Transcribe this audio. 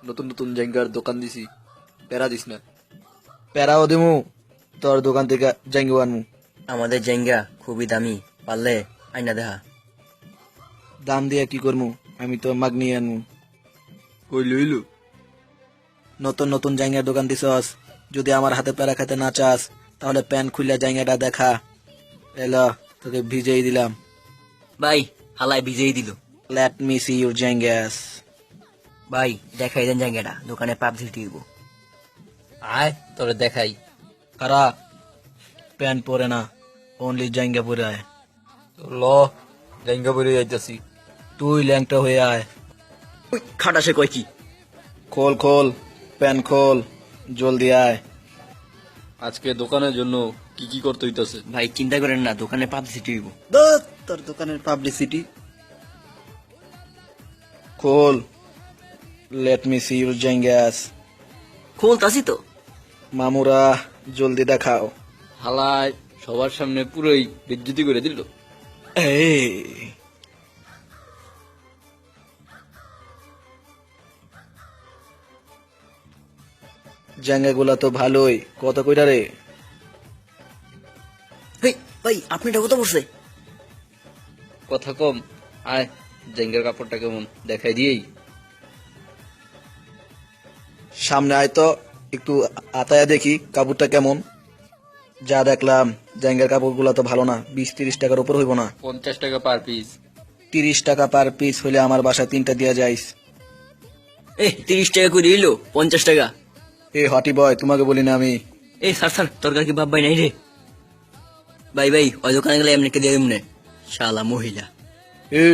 নতুন নতুন জায়গার দোকান দিছি, প্যারা দিস না। প্যারাও দিমু, তোর দোকান থেকে জাঙ্গি আনমু। আমাদের জেঙ্গা খুবই দামি, পারলে আইনা দেখা। দাম দিয়ে কি করমু, আমি তো মাগনি আনমু। কই লইলু? নতুন নতুন জাঙ্গিয়ার দোকান দিছস, যদি আমার হাতে প্যারা খেতে না চাস তাহলে প্যান খুলে জাঙ্গিয়াটা দেখা। এলো, তোকে ভিজেই দিলাম। ভাই হালাই ভিজেই দিল। লেট মি সি ইউর জাঙ্গিয়াস। ভাই দেখাই দেন জায়গাটা, দোকানে পাবলিক দিব। আয় তোরে দেখাই। কারা প্যান পরে না, অনলি জাঙ্গিয়া পরে আয়। ল জায়গা বেরিয়ে যাইতাছি। তুই ল্যাংটা হয়ে আয়। খাটাসে কয় কি? খোল খোল, প্যান খোল, জলদি আয়। আজকে দোকানের জন্য কি কি করতে হইতাছে? ভাই চিন্তা করেন না, দোকানে পাবলিসিটি দিব। তোর দোকানের পাবলিসিটি। খোল, লেট মি সি ইউর জাঙ্গিয়াস। খুলতাছি তো। মামুরা জলদি দেখাও। হালায় সবার সামনে পুরোই বেজ্জতি করে দিল। এই জাঙ্গাগুলা তো ভালোই, কত কইরা রে? হেই ভাই আপনি এটা কত বসে? কথা কম, আয় জায়গার কাপড়টা কেমন দেখাই দিয়েই। সামনে আয় তো, একটু আতায়া দেখি কাপড়টা কেমন। যা দেখলাম জাঙ্গার কাপড়গুলা তো ভালো না, 20-30 টাকার উপর হইব না। 50 টাকা পার পিস। 30 টাকা পার পিস হইলে আমার বাসায় 3টা দিয়া যাইস। 30 টাকা করে দিল, 50 টাকা। এ হটি বয়, তোমাকে বলি না আমি। স্যার তরকার কি বাপ ভাই নাই রে? ভাই ওই দোকানে গেলে এমনি কে দিয়ে দেবো না, শালা মহিলা। এই